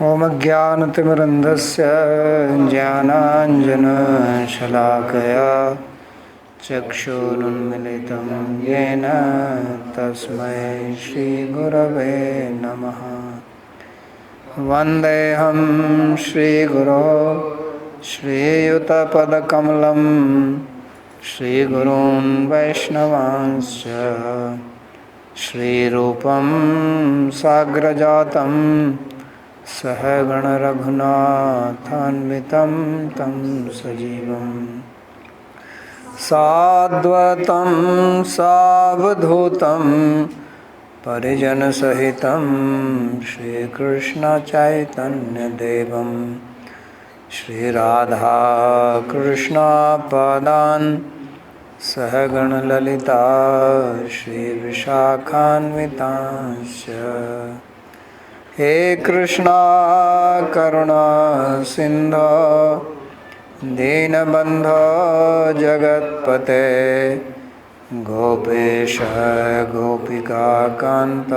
ॐ ज्ञानतिमिरन्धस्य ज्ञानाञ्जनशलाकया चक्षुरुन्मिलितं येन तस्मै श्रीगुरवे नमः। वन्देऽहं श्रीगुरो श्रीयुतपदकमलं श्रीगुरून् वैष्णवांश्च श्रीरूपं साग्रजातं सहगण रघुनाथान्वितं तं सजीवं साद्वतं सावधूतं परिजनसहितं श्रीकृष्ण चैतन्यदेवं श्रीराधा कृष्णपादान् सहगण ललिता श्रीविशाखान्वितांश्च। हे कृष्णा करुणा सिन्धो दीनबन्धो जगत्पते गोपेश गोपिकान्त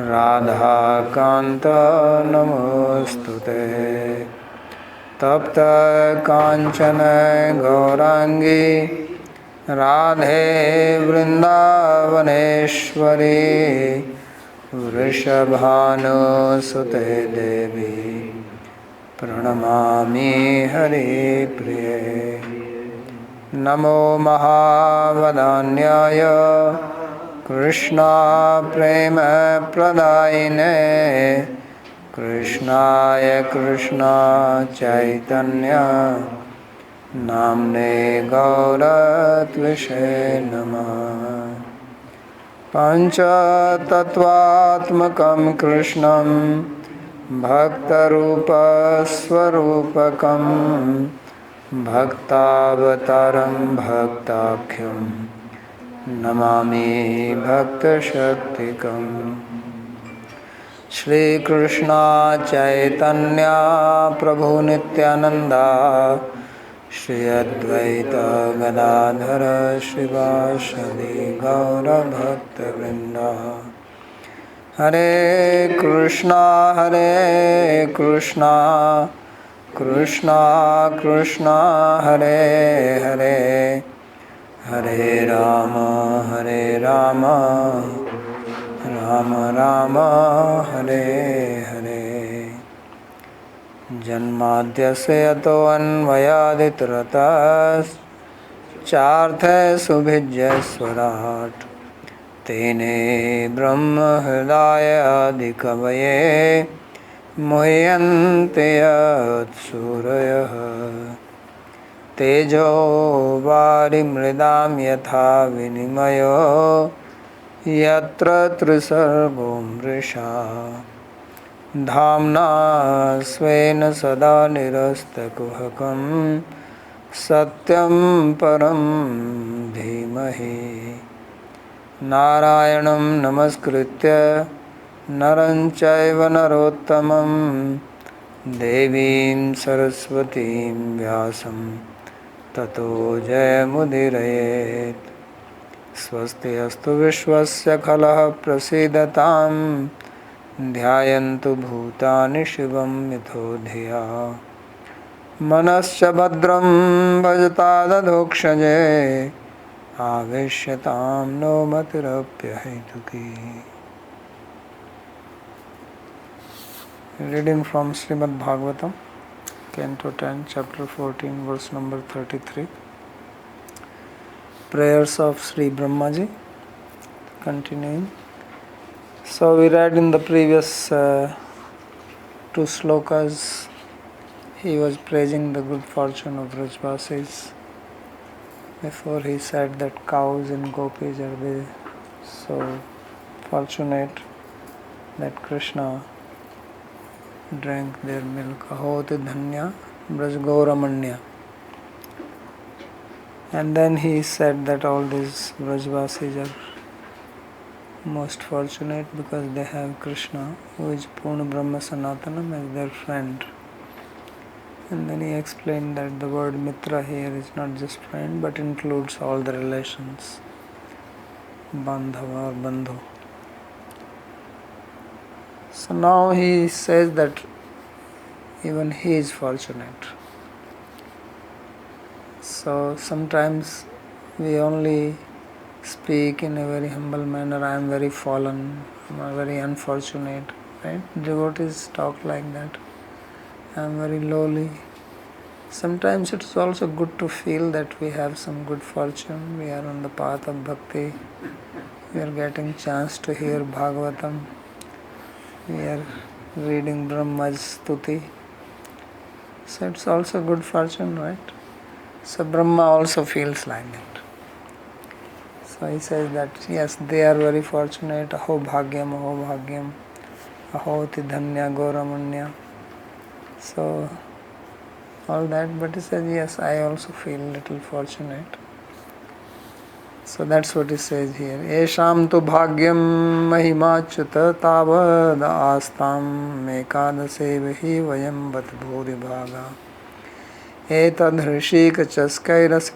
राधाकान्त नमोस्तुते। तप्त कांचन गौरांगी राधे वृंदावनेश्वरी वृषभानुसुते देवी प्रणमामि हरिप्रिये। नमो महावदान्याय कृष्णा प्रेम प्रदायिने कृष्णाय कृष्णा चैतन्य नाम्ने गौरत्विषे नमः। पञ्चतत्त्वात्मकं कृष्णं भक्तरूपस्वरूपकं भक्तावतारं भक्ताख्यं नमामि भक्तशक्तिकम्। श्री कृष्णा चैतन्य प्रभु नित्यानंदा श्री अद्वैत गदाधर श्रीवासदि गौर भक्तवृंद। हरे कृष्णा कृष्णा कृष्णा हरे हरे हरे राम राम राम हरे हरे। जन्माद्यस्य यतोऽन्वयादितरतश्चार्थेषुभिज्ञस्वराट् तेने ब्रह्महृदायादिकवये मुह्यन्ते यत्सूरयः। तेजो वारिमृदां यथा विनिमयो यत्र त्रिसर्गो मृषा धाम्ना स्वेन सदा निरस्तकुहकं सत्यं परं धीमहि। नारायणं नमस्कृत्य नरं चैव नरोत्तमं देवीं सरस्वतीं व्यासं ततो जयमुदीरयेत्। स्वस्ति अस्तु विश्वस्य खलः प्रसीदतां ध्यायन्तु भूतानि शिवं मिथो धिया। मनश्च भद्रं भजतादधोक्षजे आवेश्यतां no मतिरप्यहेतुकी। Reading from Śrīmad-Bhāgavatam, Canto 10, Chapter 14, verse number 33. Prayers of Sri Brahmaji. Continuing. So we read in the previous two slokas, he was praising the good fortune of Vrajvasis. Before he said that cows and gopis are so fortunate that Krishna drank their milk. Ahoti dhanya brajgauramanya. And then he said that all these Vrajvasis are most fortunate because they have Krishna, who is Purna Brahma Sanatanam, as their friend. And then he explained that the word mitra here is not just friend but includes all the relations, bandhava or bandhu. So now he says that even he is fortunate. So sometimes we only speak in a very humble manner, I am very fallen, I am very unfortunate, right? Devotees talk like that, I am very lowly. Sometimes it's also good to feel that we have some good fortune, we are on the path of bhakti, we are getting chance to hear Bhāgavatam, we are reading Brahma's Stuti. So it's also good fortune, right? So Brahma also feels like that. So he says that yes, they are very fortunate, aho bhagyam, ahoti dhanya goramanya. So all that, but he says yes, I also feel little fortunate. So that's what he says here. Esham tu bhagyam mahimachyuta tavad astam mekadasevahi vayam vat bhuri bhaga etad hrishikachaskairas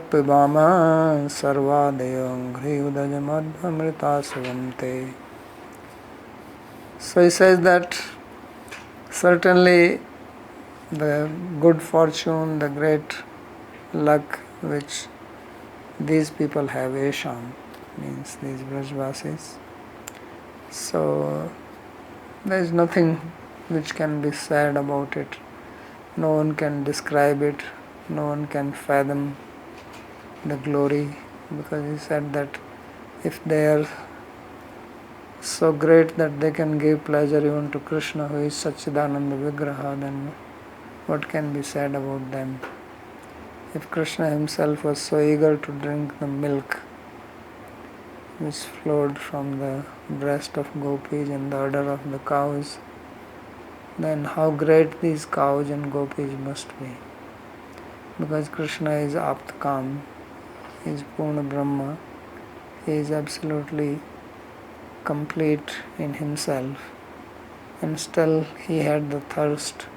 pibama sarvadayo ghriudajamad suvamte. So he says that certainly the good fortune, the great luck which these people have, Esham means these Brajvasis. So there is nothing which can be said about it. No one can describe it, no one can fathom the glory, because he said that if they are so great that they can give pleasure even to Krishna, who is Satchidananda Vigraha, then what can be said about them? If Krishna himself was so eager to drink the milk which flowed from the breast of gopis and the udder of the cows, then how great these cows and gopis must be. Because Krishna is Aptkam, he is Purna Brahma, he is absolutely complete in himself, and still he had the thirst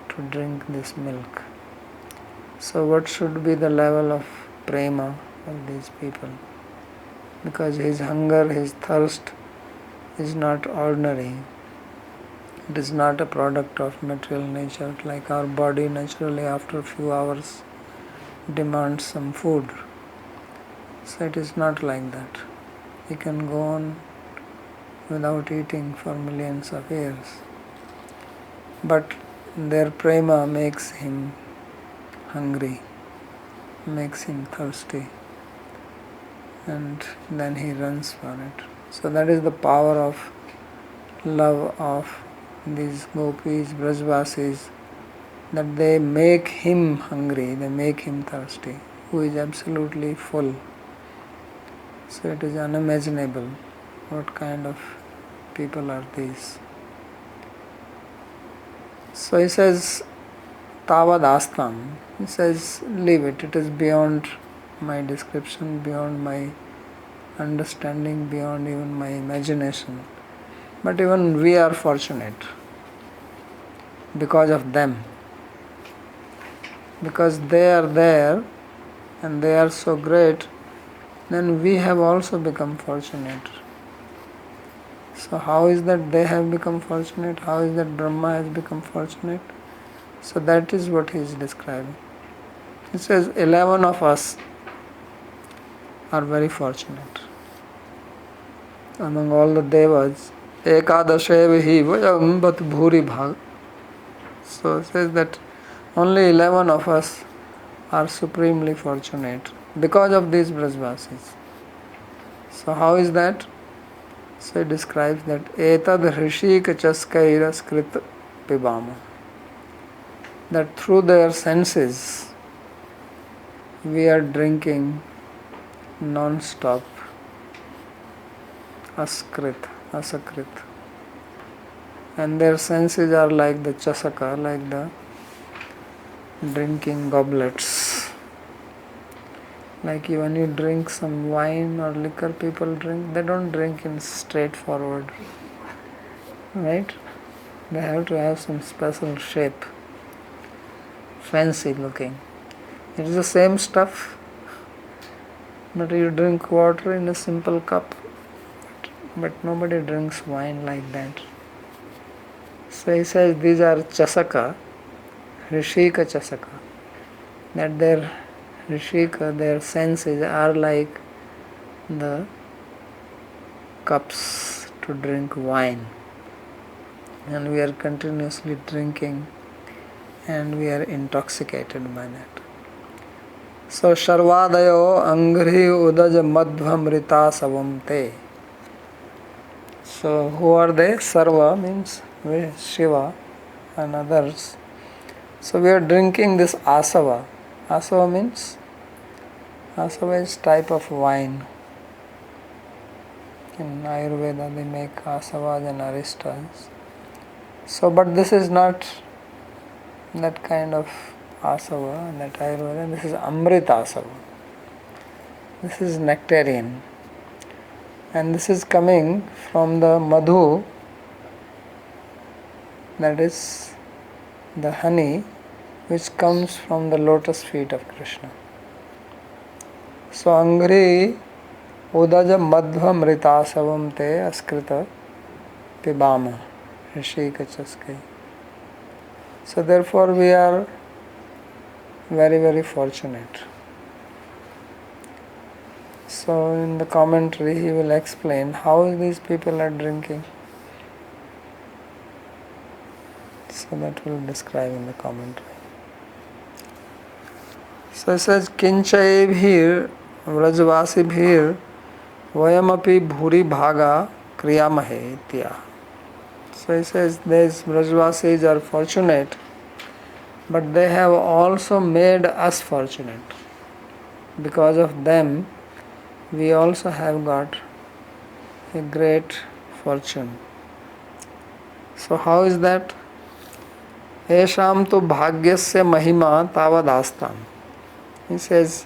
to drink this milk. So what should be the level of prema of these people? Because his hunger, his thirst is not ordinary. It is not a product of material nature, like our body naturally after a few hours demands some food. So it is not like that. He can go on without eating for millions of years. But their prema makes him hungry, makes him thirsty, and then he runs for it. So that is the power of love of these gopis, Brajvasis, that they make him hungry, they make him thirsty, who is absolutely full. So it is unimaginable what kind of people are these. So he says, Tavad astam. He says, leave it. It is beyond my description, beyond my understanding, beyond even my imagination. But even we are fortunate because of them. Because they are there and they are so great, then we have also become fortunate. So how is that they have become fortunate? How is that Brahma has become fortunate? So that is what he is describing. He says 11 of us are very fortunate. Among all the devas, ekadashevahi vayam vat bhuri bhag. So it says that only 11 of us are supremely fortunate because of these Brajvasis. So how is that? So it describes that etad hrishikachaskairas pibama, that through their senses we are drinking non-stop asakrit, and their senses are like the chasaka, like the drinking goblets. Like when you drink some wine or liquor, people drink, they don't drink in straightforward, right? They have to have some special shape, fancy looking. It is the same stuff, but you drink water in a simple cup. but nobody drinks wine like that. So he says these are chasaka, rishika chasaka, that their rishika, their senses are like the cups to drink wine, and we are continuously drinking and we are intoxicated by that. So Sharvadayo Angri Udaj Madhvamrita Savamte. So who are they? Sarva means Shiva and others. So we are drinking this asava. Asava means, asava is type of wine. In Ayurveda they make asavas and aristas. So but this is not that kind of asava, that Ayurveda. This is Amrita asava. This is nectarian. And this is coming from the madhu, that is the honey which comes from the lotus feet of Krishna. So Angri Udaja Madhva Mritasavam Te Askrita Pibama Rishika Chaskai. So therefore we are very, very fortunate. So in the commentary he will explain how these people are drinking. So that will describe in the commentary. So it says Kinchaibhir Vrajvasibhir Vayamapi Bhuri Bhaga Kriyamahe Itya. So he says these Vrajvasis are fortunate, but they have also made us fortunate. Because of them we also have got a great fortune. So how is that? Esham tu bhagyasya mahima tavadastam. He says,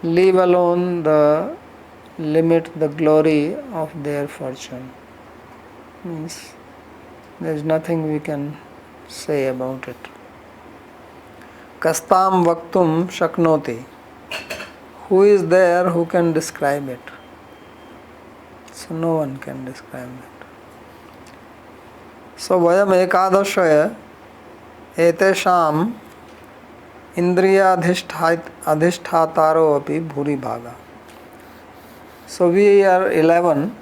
leave alone the limit, the glory of their fortune. Means there is nothing we can say about it. Kastam vaktum shaknoti. Who is there who can describe it? So no one can describe it. So vayam ekadashaya etesham indriya adhishtataro api bhuri bhaga. So we are 11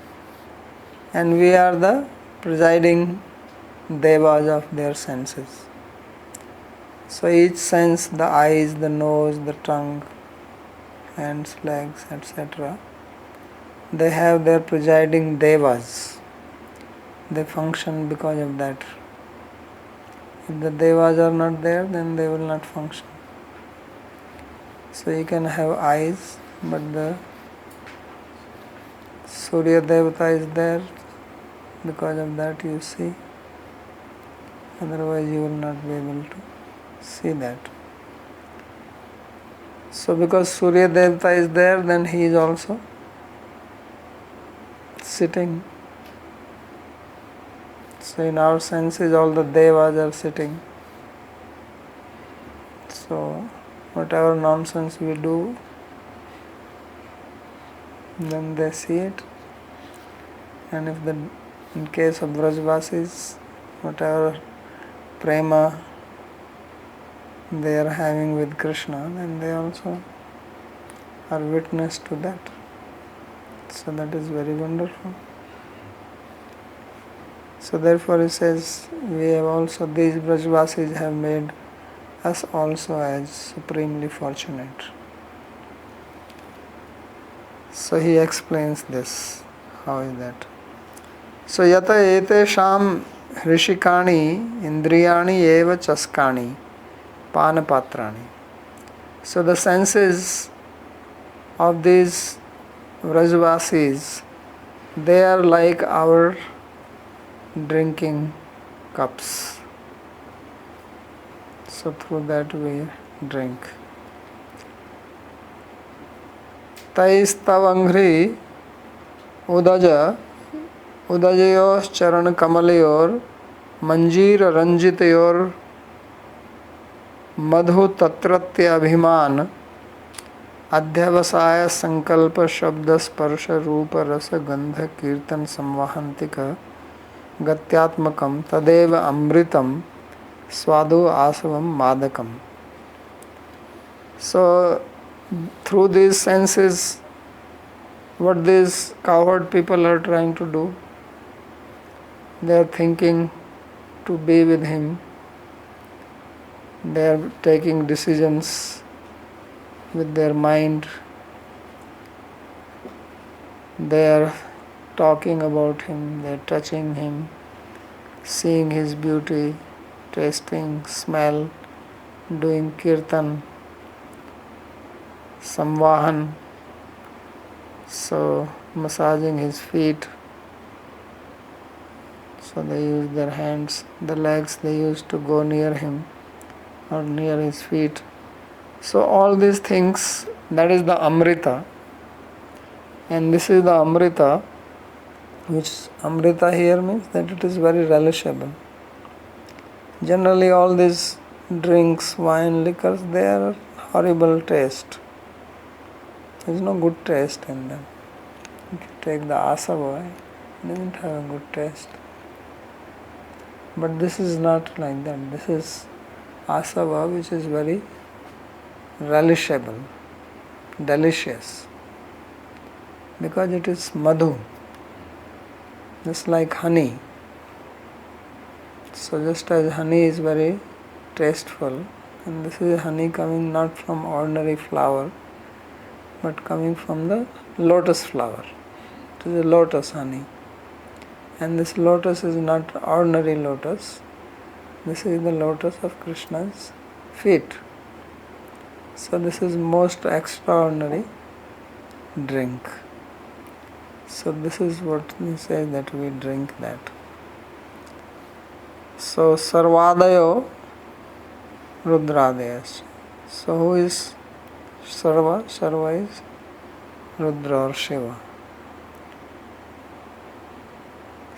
and we are the presiding devas of their senses. So each sense, the eyes, the nose, the tongue, hands, legs, etc., they have their presiding devas. They function because of that. If the devas are not there, then they will not function. So you can have eyes, but the Surya Devata is there, because of that you see. Otherwise you will not be able to see that. So because Surya Devata is there, then he is also sitting. So in our senses all the devas are sitting. So whatever nonsense we do, then they see it. And if in case of Vrajvasis, whatever prema they are having with Krishna, then they also are witness to that. So that is very wonderful. So therefore he says, we have also, these Vrajvasis have made us also as supremely fortunate. So he explains this. How is that? So yata etesham rishikani indriyani eva chaskani panapatrani. So the senses of these Vrajvasis, they are like our drinking cups. So through that we drink. Taistavangri udaja udajayor charan kamalayor manjir ranjitayor madhu tatratya abhiman अध्यवसाय संकल्प शब्द स्पर्श रूप रस गंध कीर्तन संवाहंतिक गत्यात्मकम तदेव अमृतम स्वादो आसवम मादकम. So through these senses, what these cowherd people are trying to do, they are thinking to be with him, they are taking decisions with their mind, they are talking about him, they are touching him, seeing his beauty, tasting, smell, doing kirtan, samvahan, so massaging his feet. So they use their hands, the legs they use to go near him or near his feet. So all these things, that is the Amrita. And this is the Amrita, which Amrita here means that it is very relishable. Generally all these drinks, wine, liquors, they are horrible taste. There is no good taste in them. If you take the asava, it doesn't have a good taste. But this is not like that. This is asava which is very relishable, delicious, because it is madhu, just like honey. So just as honey is very tasteful, and this is honey coming not from ordinary flower, but coming from the lotus flower. It is a lotus honey. And this lotus is not ordinary lotus. This is the lotus of Krishna's feet. So this is most extraordinary drink. So this is what he says that we drink that. So Sarvadayo Rudradayas. So who is Sarva? Sarva is Rudra or Shiva.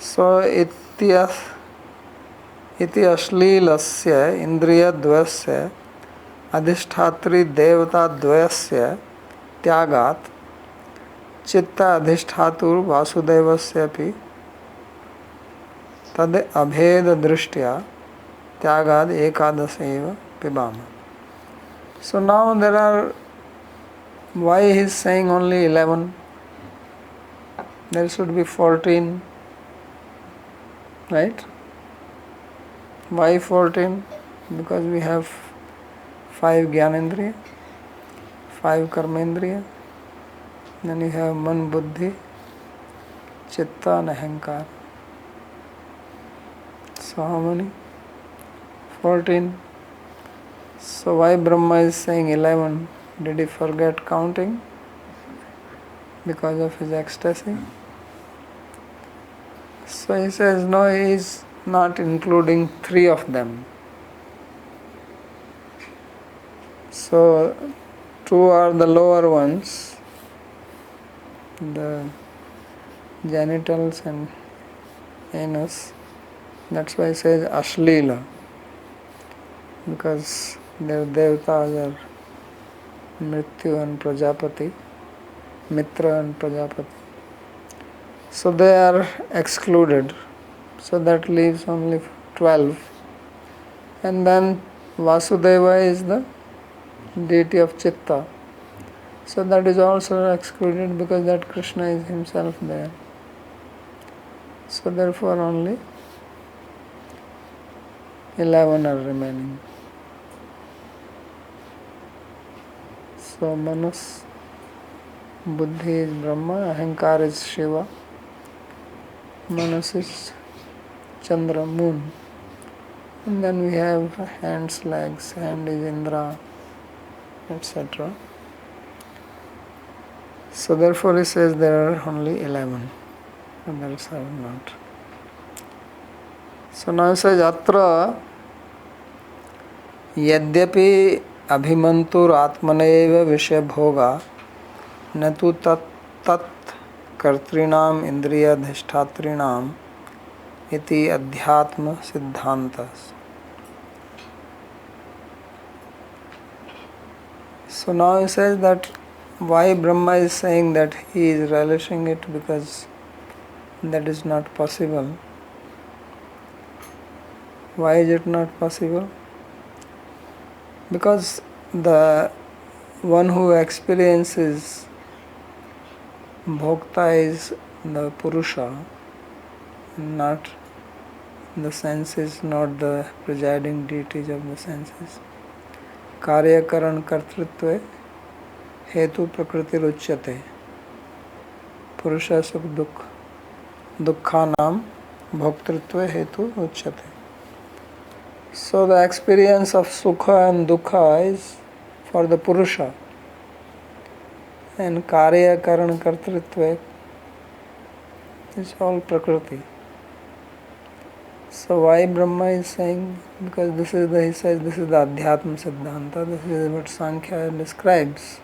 So iti Śrīlasya indriya dvasya adhishthatri devata dvasya tyagat chitta adhishthatur vasudevasya pi tad abheda drishtya tyagad ekadasaiva pibama. So now there are, why he is saying only 11? There should be 14, right? Why 14? Because we have 5 Gyanendriya, 5 Karmendriya, then you have Man, Buddhi, Chitta and Ahankar. So how many? 14. So why Brahma is saying 11? Did he forget counting because of his ecstasy? So he says no, he is not including 3 of them. So 2 are the lower ones, the genitals and anus. That's why he says Śrīmad-Bhāgavata, because their devatas are Mrityu and Prajapati, Mitra and Prajapati. So they are excluded. So that leaves only 12. And then Vasudeva is the deity of Chitta. So that is also excluded because that Krishna is himself there. So therefore only 11 are remaining. So Manas, Buddhi is Brahma, Ahankar is Shiva, Manas is Chandra, moon. And then we have hands, legs, hand is Indra, etc. So therefore he says there are only 11, others are not. So now he says Atra Yadyapi Abhimantur Atmaneva Vishya Bhoga Natu Tat Kartrinam Indriya Dhishthatrinam Iti Adhyatma Siddhantas. So now he says that why Brahma is saying that he is relishing it? Because that is not possible. Why is it not possible? Because the one who experiences Bhokta is the Purusha, not the senses, not the presiding deities of the senses. Karya karan kartritve hetu prakriti ruchyate. Purusha sukh dukh dukkhanam bhoktritve hetu ruchyate. So the experience of sukha and dukkha is for the Purusha, and karya karan kartritva is all prakriti. So why Brahma is saying? Because he says this is the Adhyatma Siddhanta, this is what Sankhya describes.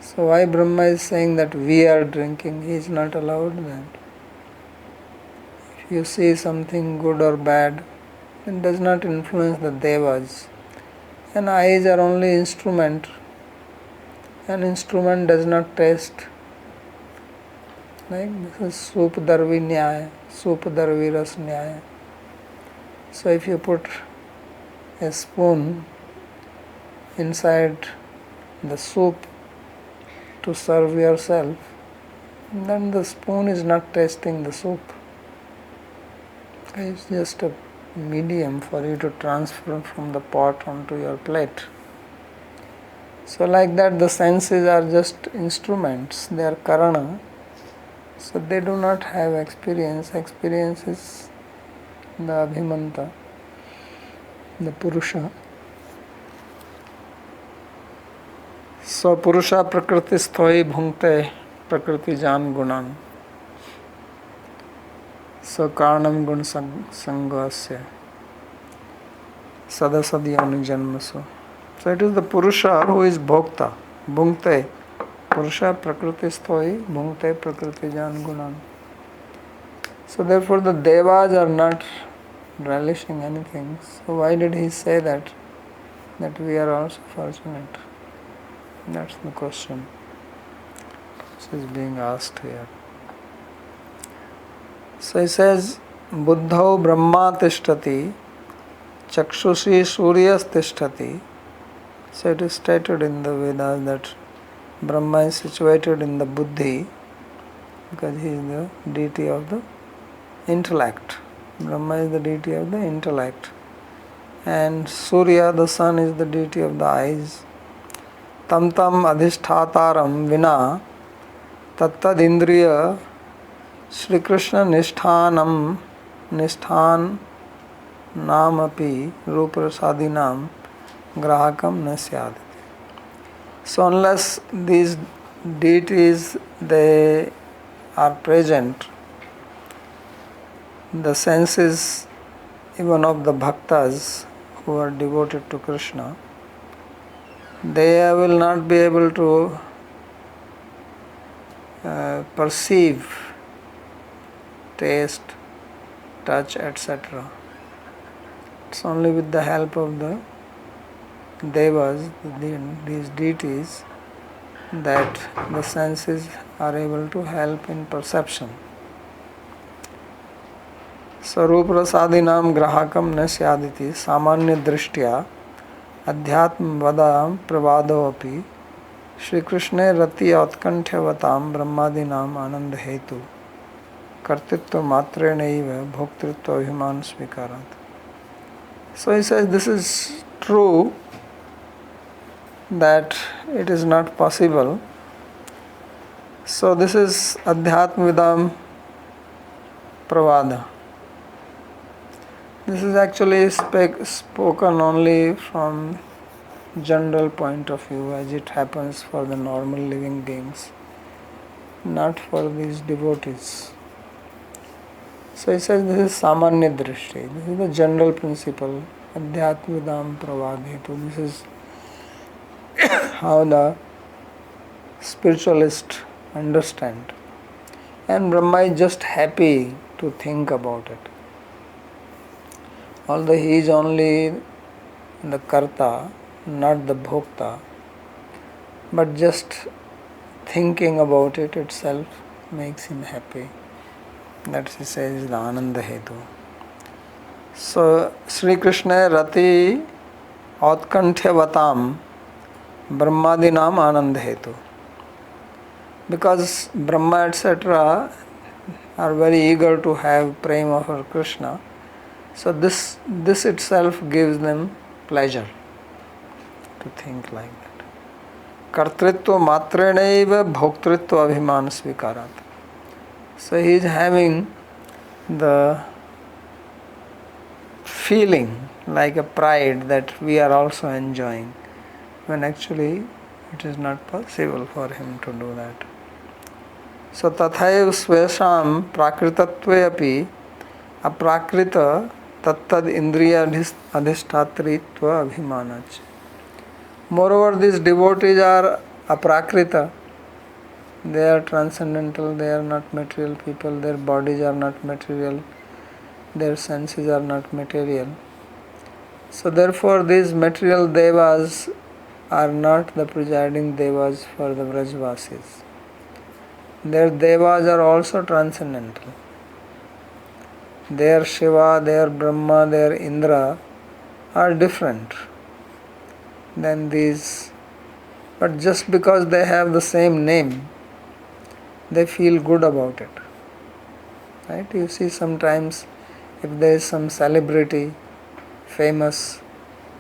So why Brahma is saying that we are drinking? He is not allowed that. If you see something good or bad, it does not influence the devas. And eyes are only instrument. An instrument does not taste. Like this is Sup Darvi Nyaya, Sup Darvi Ras Nyaya. So if you put a spoon inside the soup to serve yourself, then the spoon is not tasting the soup. It's just a medium for you to transfer from the pot onto your plate. So like that, the senses are just instruments, they are karana. So they do not have experience. Experience is the Abhimanta, the Purusha. So Purusha Prakriti Sthoi Bhunkte Prakriti Jan Gunan. So Karnam Gun Sangasya Sadasadyani Janmasu. So it is the Purusha who is Bhokta, Bhunkte. Purusha Prakriti Sthoi Bhunkte Prakriti Jan Gunan. So therefore the devas are not relishing anything. So why did he say that? That we are also fortunate. That's the question which is being asked here. So he says, Buddhau Brahma Tishtati, Chakshushi Suryas Tishtati. So it is stated in the Vedas that Brahma is situated in the Buddhi because he is the deity of the intellect. Brahma is the deity of the intellect. And Surya, the sun, is the deity of the eyes. Tam tam adhisthataram vina tattad indriya Shri Krishna nishthanam nishthan namapi ruprasadinam grahakam nasyadati. So unless these deities they are present, the senses even of the bhaktas who are devoted to Krishna, they will not be able to perceive, taste, touch, etc. It's only with the help of the devas, these deities, that the senses are able to help in perception. Saruprasadinam grahakam nasyaditi samanya drishtya adhyatma vadam pravado api Shri Krishna rati utkanthavatam brahmadinam ananda hetu kartitva matrenaiva bhoktritva abhiman svikarat. So he says this is true that it is not possible. So this is adhyatma vidam pravada. This is actually spoken only from general point of view, as it happens for the normal living beings, not for these devotees. So he says this is samanya drishti. This is the general principle. Adhyatvidam pravadhetu. This is how the spiritualists understand. And Brahma is just happy to think about it. Although he is only the karta, not the bhokta, but just thinking about it itself makes him happy. That he says is the Ananda Hetu. So Sri Krishna Rati Autkanthya Brahmadinam Ananda Hetu. Because Brahma etc. are very eager to have prema for Krishna, so this itself gives them pleasure to think like that. Kartritva matrenaiva bhoktritva abhiman svikarat. So he is having the feeling like a pride that we are also enjoying, when actually it is not possible for him to do that. So tathaiv svesham prakritatve api aprakrita tattad indriya adhishtatritva abhimanach. Moreover, these devotees are aprakrita. They are transcendental, they are not material people, their bodies are not material, their senses are not material. So therefore these material devas are not the presiding devas for the Vrajvasis. Their devas are also transcendental. Their Shiva, their Brahma, their Indra are different than these. But just because they have the same name, they feel good about it. Right? You see sometimes if there is some celebrity, famous,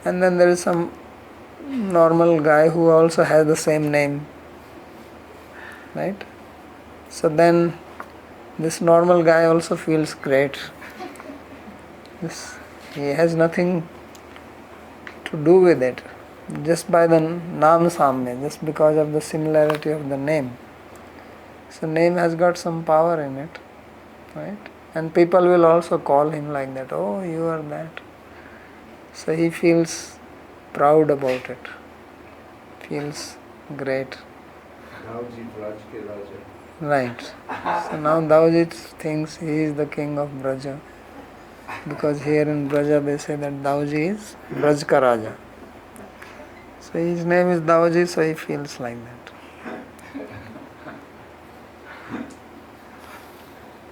and then there is some normal guy who also has the same name. Right? So then this normal guy also feels great. He has nothing to do with it. Just by the Nam Samya, just because of the similarity of the name. So name has got some power in it. Right? And people will also call him like that. Oh, you are that. So he feels proud about it. Feels great. Right. So now Dauji thinks he is the king of Braja. Because here in Braja they say that Dauji is Brajka Raja. So his name is Dauji, so he feels like that.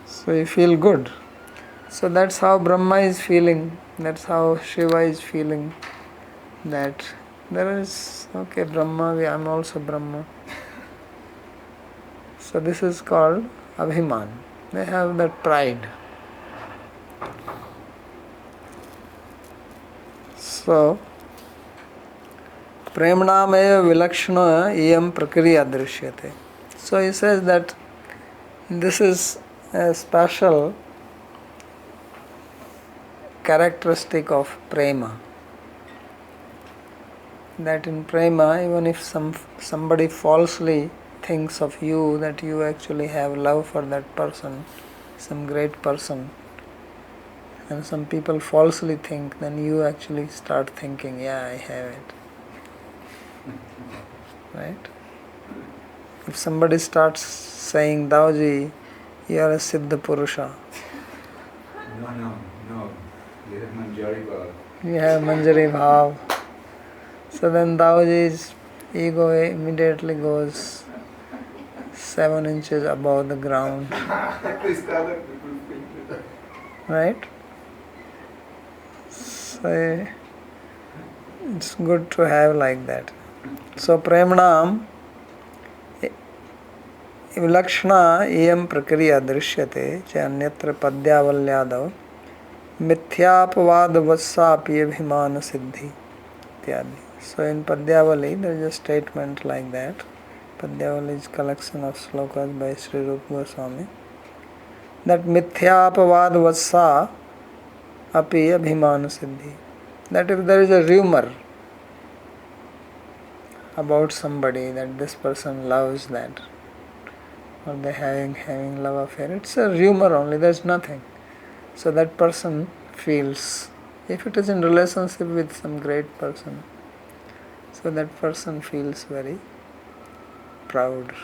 So he feels good. So that's how Brahma is feeling. That's how Shiva is feeling. That there is, okay, Brahma, I am also Brahma. So this is called Abhiman. They have that pride. So, Premnamaya Vilakshana Iyam Prakriya Drishyate. So he says that this is a special characteristic of prema. That in prema, even if somebody falsely thinks of you, that you actually have love for that person, some great person, and some people falsely think, then you actually start thinking, yeah, I have it. Right? If somebody starts saying, Dauji, you are a Siddha Purusha. No. You have Manjari Bhav. You have Manjari Bhav. So then Dauji's ego immediately goes 7 inches above the ground. Right? So it's good to have like that. So Premnam Vilakshana iyam prakriya drishyate cha anyatra padyavalyadav mithyapavad vassapi abhimana siddhi ityadi. So in Padyavali there is a statement like that. Padyavali is collection of slokas by Sri Rupa Goswami. That mithyapavad vassa api abhimana siddhi. That if there is a rumor about somebody that this person loves that, or they having love affair, it's a rumor only, there's nothing. So that person feels, if it is in relationship with some great person, so that person feels very proud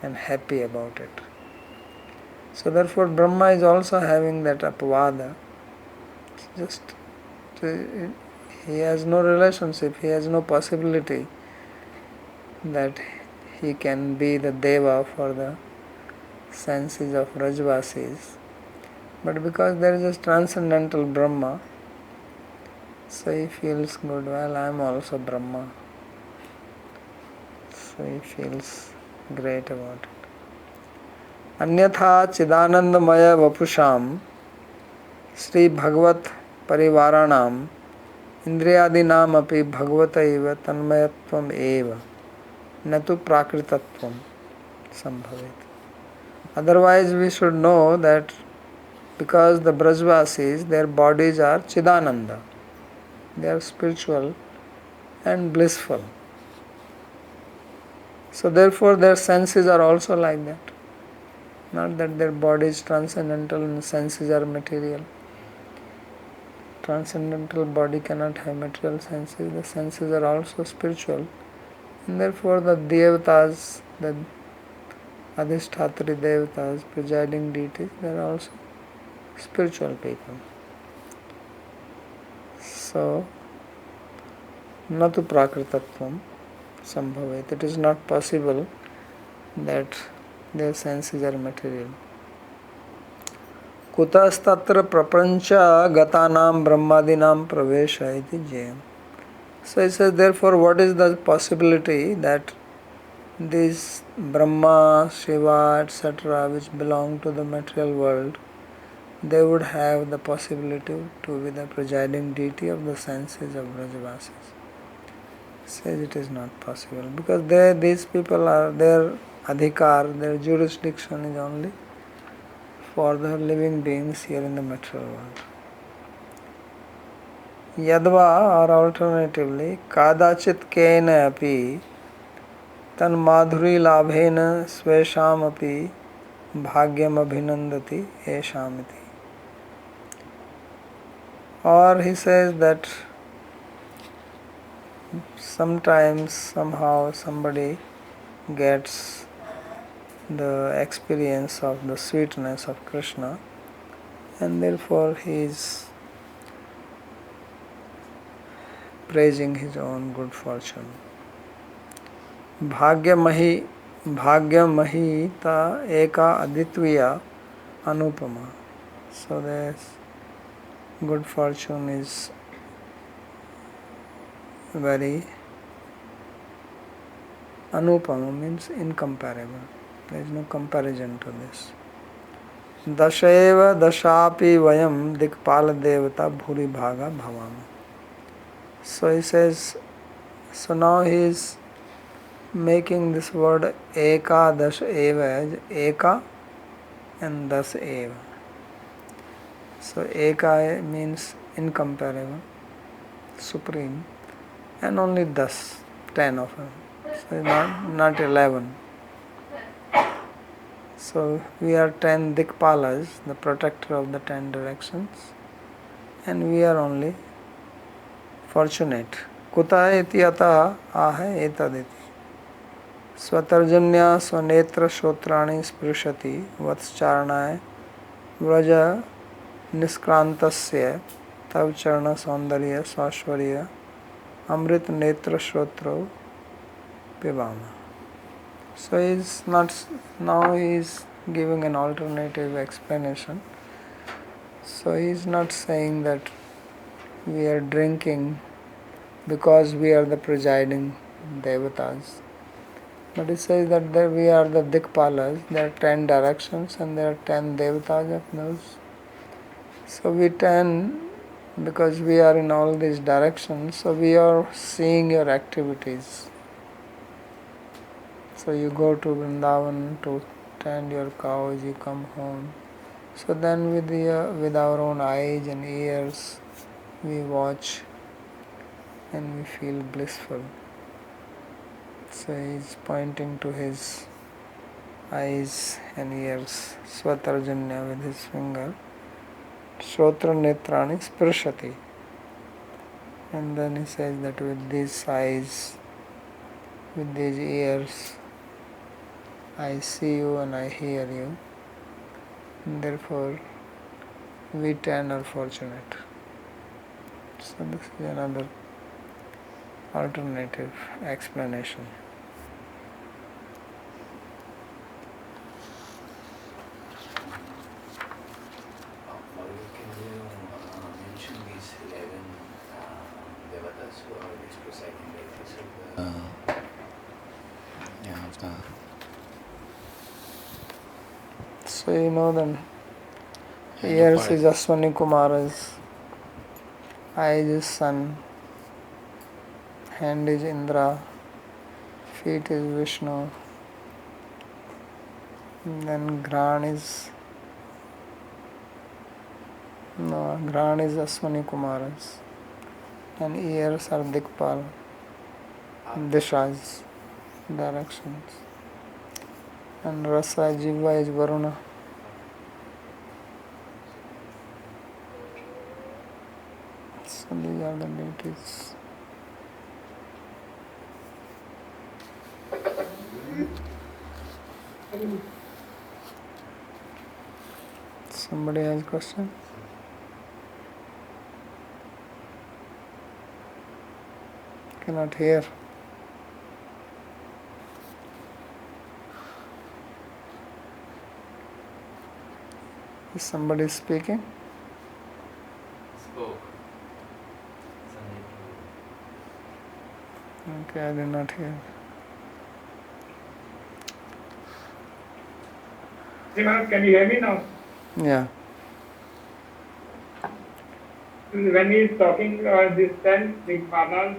and happy about it. So therefore Brahma is also having that apavada. Just he has no relationship, he has no possibility that he can be the Deva for the senses of Rajvasis. But because there is a transcendental Brahma, so he feels good, well, I am also Brahma. So he feels great about it. Anyatha Chidanandamaya Vapusham Sri Bhagavat Parivaranam Indriyadinam api Bhagavata eva tanmayatvam eva natu prakritatvam sambhavet. Otherwise we should know that because the Brajvasis, their bodies are Chidananda, they are spiritual and blissful. So therefore their senses are also like that. Not that their body is transcendental and senses are material. Transcendental body cannot have material senses. The senses are also spiritual. And therefore the Devatas, the Adhishtatri Devatas, presiding deities, they are also spiritual people. So, natu prakritatvam sambhavet. It is not possible that their senses are material. Kutastatra prapancha gatanam brahmadinam pravesha iti jayam. So it says, therefore, what is the possibility that these Brahma, Shiva, etc., which belong to the material world, they would have the possibility to be the presiding deity of the senses of Brajavasis. Says it is not possible because these people are, their adhikar, their jurisdiction is only for the living beings here in the material world. Yadva, or alternatively, kadachit kena api tan madhuri labhena svesham api bhagyam abhinandati eshamiti. Or he says that sometimes, somehow, somebody gets the experience of the sweetness of Krishna and therefore he is praising his own good fortune. Bhagyamahi ta eka aditviya anupama. So this good fortune is very anupama, means incomparable. There is no comparison to this. Dashaeva dashapi vayam dikpala devata bhuri bhaga bhavama. So he says, so now he is making this word eka dash eva as eka and das eva. So eka means incomparable, supreme, and only das, 10 of them. So not 11. So we are 10 Dikpalas, the protector of the 10 directions, and we are only fortunate. Kuta iti yata aha etaditi. Svatarjanya svanetra shotrani sprushati vatscharnaya vraja niskrantasya tav charna saundarya swashvarya amrit netra shotro pibama. So now he is giving an alternative explanation. So he is not saying that we are drinking because we are the presiding devatas. But he says that we are the Dikpalas, there are 10 directions and there are 10 devatas of those. So we 10, because we are in all these directions, so we are seeing your activities. So you go to Vrindavan to tend your cows, you come home. So then with our own eyes and ears, we watch and we feel blissful. So he is pointing to his eyes and ears, Svatarjanya with his finger, Shrotra Netrani Sprushati. And then he says that with these eyes, with these ears, I see you and I hear you. And therefore, we 10 are fortunate. So this is another alternative explanation. So you know then, ears is Ashwani Kumara's, eyes is sun, hand is Indra, feet is Vishnu, then Gran is Ashwani Kumara's, and ears are Dikpal, Dishas, directions, and Rasa Jiva is Varuna. So these are the deities. Somebody has a question? Cannot hear. Is somebody speaking? Spoke. Okay, I did not hear. Srimad, can you hear me now? Yeah. When he is talking this 10 Digpanas,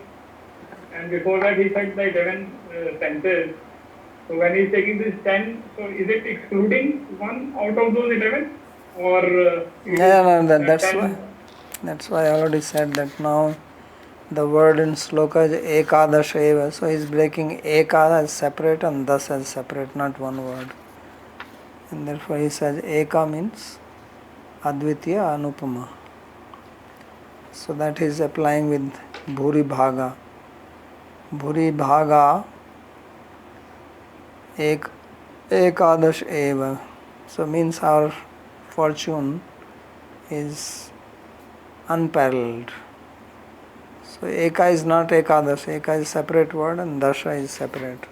and before that he said the 11 senses. So when he is taking this 10, so is it excluding one out of those 11? Or that's why I already said that now the word in sloka is ekadash eva. So he is breaking ekada as separate and das as separate, not one word. And therefore he says eka means advitiya anupama. So that is applying with bhuri bhaga. Bhuri bhaga ekadash eva. So means our fortune is unparalleled. So eka is not ekadash. Eka is separate word and dasha is separate.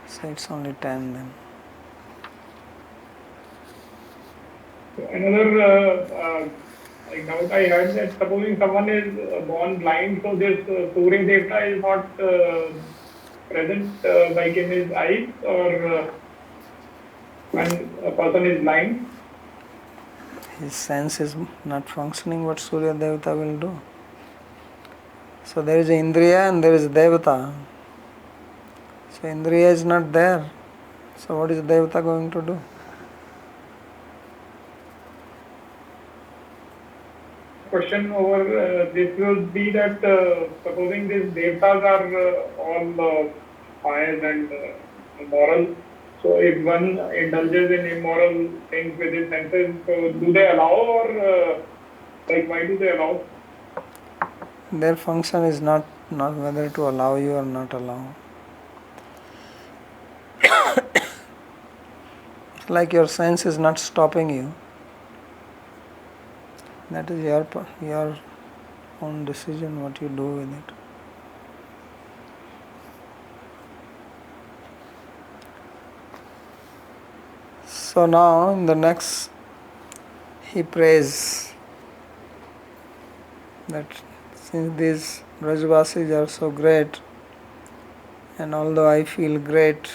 So it's only 10 then. another doubt I heard that supposing someone is born blind, so this Surya Devata is not present like in his eyes, or when a person is blind? His sense is not functioning, what Surya Devata will do? So there is Indriya and there is Devata. So Indriya is not there. So what is Devata going to do? Question over this will be that supposing these devatas are all pious and moral, so if one indulges in immoral things with his senses, so do they allow, or why do they allow? Their function is not whether to allow you or not allow. Like your sense is not stopping you. That is your own decision what you do with it. So now in the next he prays that since these Brajvasis are so great, and although I feel great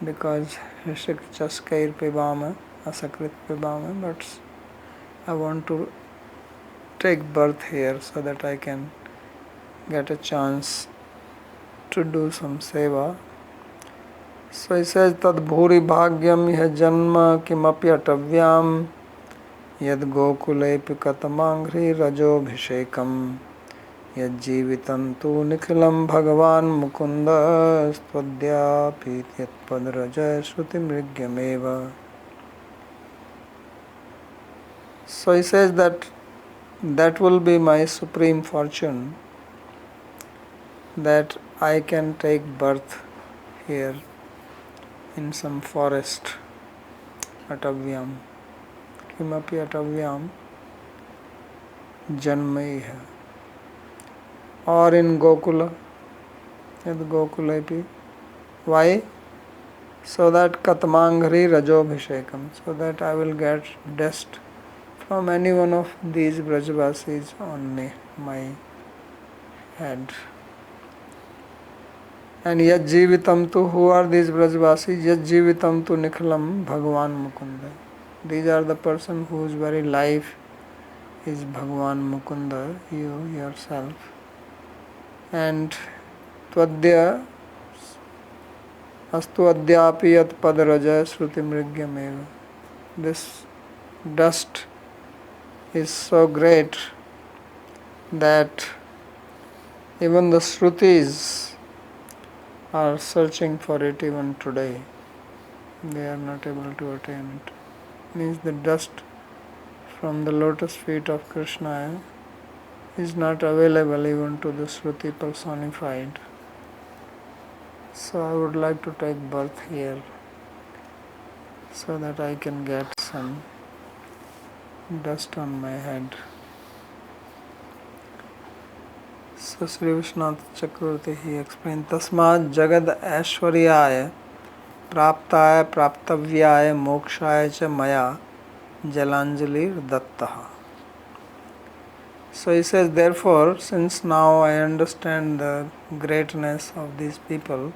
because Hishik Chaskair Pibama, Asakrit Pibama, but I want to take birth here so that I can get a chance to do some seva. So he says, Tad bhuri bhagyam iha janma kimapi atavyam yad gokulepi katamangri rajobhishekam yad jivitantu nikhilam bhagavan mukunda stvadyapi yat padraja shruti mrigyameva. So he says that will be my supreme fortune, that I can take birth here in some forest, atavyam, kimapi atavyam, janmaiha, or in Gokula, yad Gokulepi. Why? So that Katmangri Rajobhishekam, so that I will get dust from any one of these Brajvasis on my head. And yat jivitam tu, who are these Brajvasis? Yat jivitam tu nikhalam Bhagavan Mukunda. These are the person whose very life is Bhagavan Mukunda, you yourself. And tvadya astu adyapi yat padaraja shruti mrigyameva. This dust is so great that even the Shrutis are searching for it even today. They are not able to attain it. Means the dust from the lotus feet of Krishna is not available even to the Shruti personified. So I would like to take birth here so that I can get some dust on my head. So Sri Vishwanath Chakravarti, he explained, Tasmad Jagad Aishwaryaya Praptaya Praptavyaya Mokshaya Cha Maya Jalanjalir Dattaha. So he says, therefore, since now I understand the greatness of these people,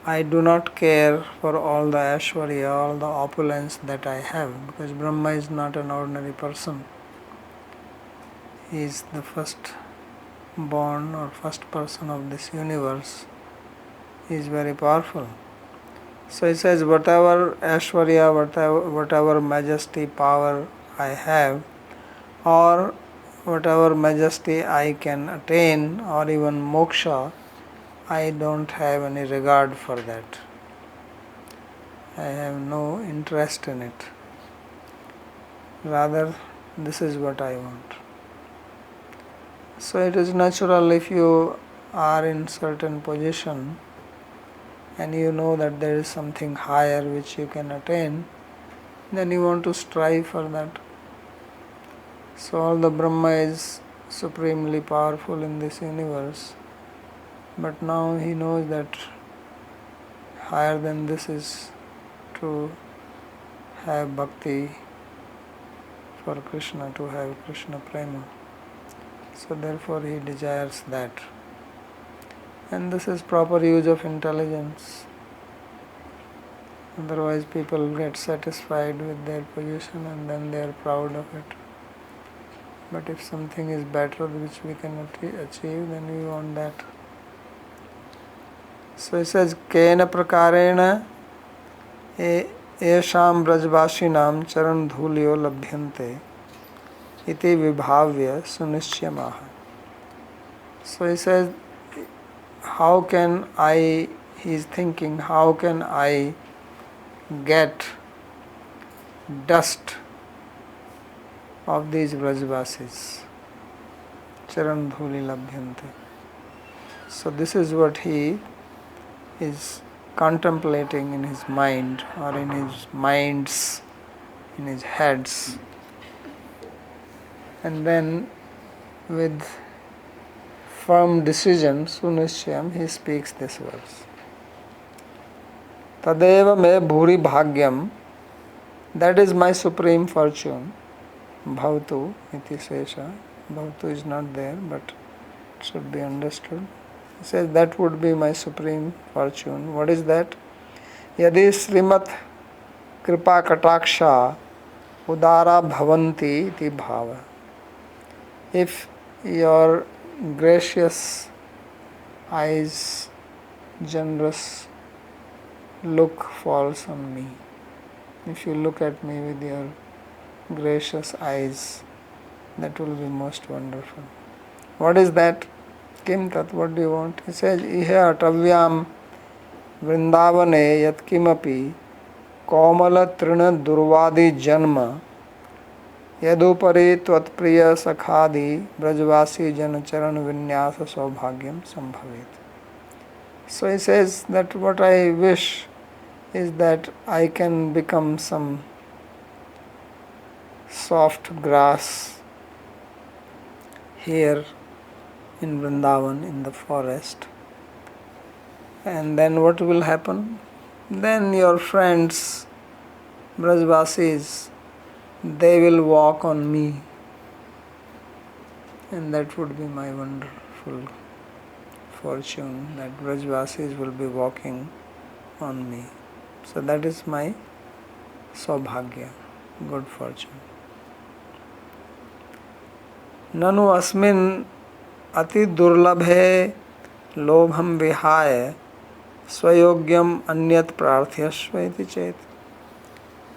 I do not care for all the Aishwarya, all the opulence that I have, because Brahma is not an ordinary person. He is the first born or first person of this universe. He is very powerful. So he says, whatever Aishwarya, whatever majesty, power I have, or whatever majesty I can attain, or even moksha, I don't have any regard for that. I have no interest in it. Rather, this is what I want. So it is natural, if you are in certain position and you know that there is something higher which you can attain, then you want to strive for that. So all the Brahma is supremely powerful in this universe, but now he knows that higher than this is to have bhakti for Krishna, to have Krishna prema. So therefore he desires that. And this is proper use of intelligence. Otherwise people get satisfied with their position and then they are proud of it. But if something is better which we can achieve, then we want that. So he says, Kena prakarena esham brajvasinam charan dhulyo labhyante iti vibhavya sunishyamaha. So he says, how can I, he is thinking, how can I get dust of these Brajvasis? Charan dhuli labhyante. So this is what he is contemplating in his mind, or in his minds, in his heads. And then with firm decision, Sunishyam, he speaks this verse. Tadeva me bhuri bhagyam, that is my supreme fortune. Bhavatu iti sesha. Bhavatu is not there, but it should be understood. He says that would be my supreme fortune. What is that? Yadi Srimat Kripa Kataksha Udara Bhavanti iti bhava. If your gracious eyes, generous look falls on me, if you look at me with your gracious eyes, that will be most wonderful. What is that? Kim tat, what do you want? He says, Ihe atavyam vrindavane yat kimapi komala trina durvadi janma yadupari tvatpriya sakhadi brajvasi janacharan vinyasa saubhagyam sambhavet. So he says that what I wish is that I can become some soft grass here in Vrindavan, in the forest. And then what will happen? Then your friends, Brajvasis, they will walk on me. And that would be my wonderful fortune that Brajvasis will be walking on me. So that is my Saubhagya, good fortune. Nanu asmin ati durlabhe lobham vihaya swayogyam anyat prarthyasva iti chet.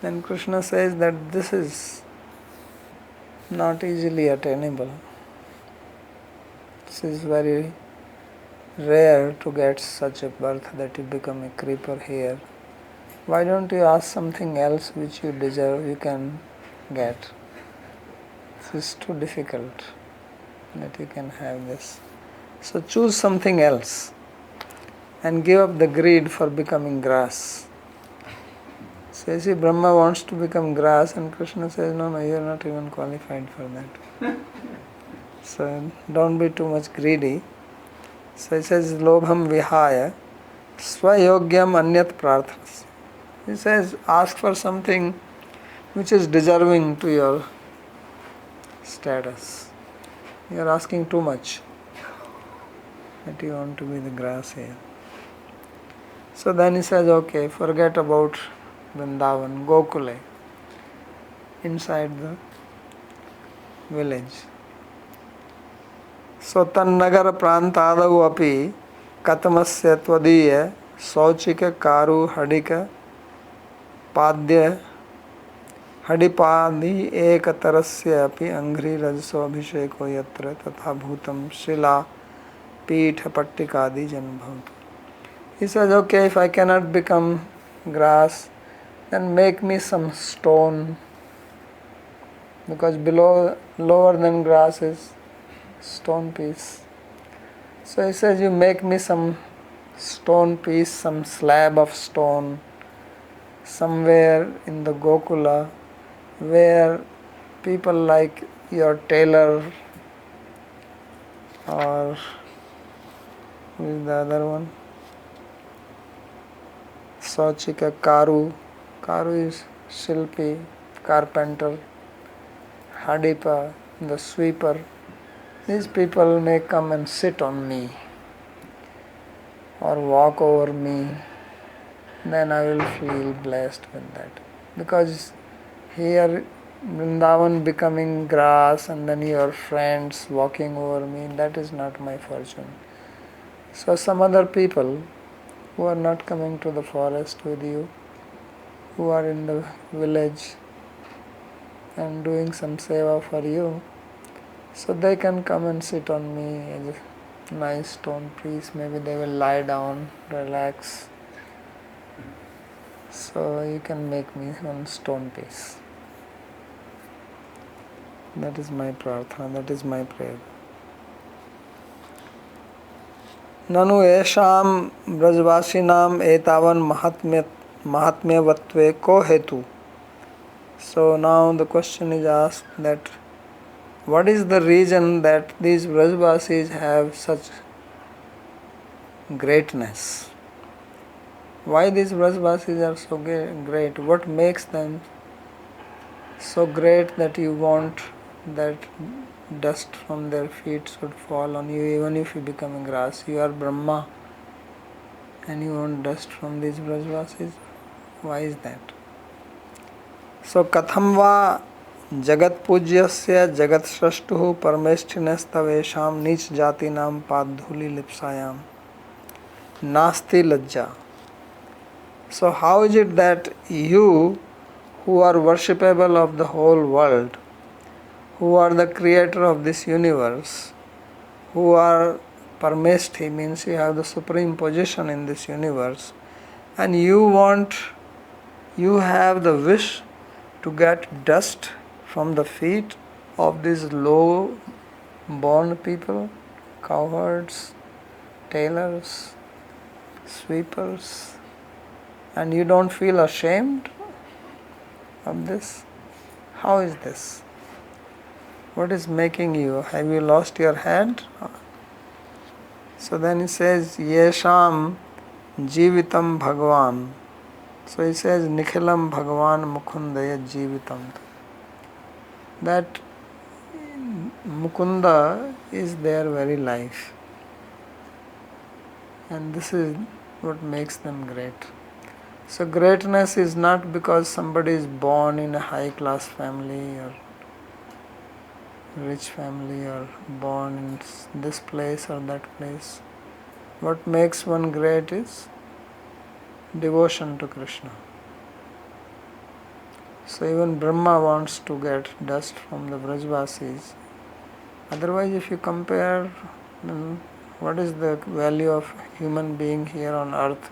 Then Krishna says that this is not easily attainable. This is very rare to get such a birth that you become a creeper here. Why don't you ask something else which you deserve, you can get? This is too difficult that you can have this. So choose something else and give up the greed for becoming grass. So you see, Brahma wants to become grass and Krishna says, no, you are not even qualified for that. So don't be too much greedy. So he says, lobham vihaya swayogyam anyat prarthas. He says, ask for something which is deserving to your status. You are asking too much that you want to be the grass here. So then he says, okay, forget about Vrindavan, Gokule, inside the village. So tannagara prantadavu api katamasya tvadiya sauchika karu hadika padya hadipadi ekatarasya api anghri rajso abhisheko yatra tatha bhutam shila pitha pattikadi janbhavatu. He says, okay, if I cannot become grass, then make me some stone, because lower than grass is stone piece. So he says, you make me some stone piece, some slab of stone, somewhere in the Gokula, where people like your tailor, or who is the other one? Sauchika, Karu. Karu is Shilpi, carpenter. Hadipa, the sweeper. These people may come and sit on me or walk over me. Then I will feel blessed with that. Because here Vrindavan becoming grass and then your friends walking over me, that is not my fortune. So some other people who are not coming to the forest with you, who are in the village and doing some seva for you, so they can come and sit on me as a nice stone piece. Maybe they will lie down, relax. So you can make me one stone piece. That is my prarthana, that is my prayer. Nanu esham brajvasinam etavan mahatmyavatve ko hetu. So now the question is asked that what is the reason that these Brajvasis have such greatness? Why these Brajvasis are so great? What makes them so great that you want that dust from their feet should fall on you even if you become a grass? You are Brahma and you want dust from these Brajvasis? Why is that? So katham va jagat pujyasya jagat srashtuhu parmeshtinasthavesham nich jatinam padhuli lipsayam nasti lajja. So how is it that you who are worshipable of the whole world, who are the creator of this universe, who are parmeshti, means you have the supreme position in this universe, and you have the wish to get dust from the feet of these low born people, cowherds, tailors, sweepers, and you don't feel ashamed of this? How is this? What is making you? Have you lost your head? So then he says, Yesham Jivitam Bhagavan. So he says, Nikhilam Bhagavan Mukundaya Jivitam. That Mukunda is their very life. And this is what makes them great. So greatness is not because somebody is born in a high class family or rich family or born in this place or that place. What makes one great is devotion to Krishna. So even Brahma wants to get dust from the Vrajvasis. Otherwise, if you compare, what is the value of human being here on earth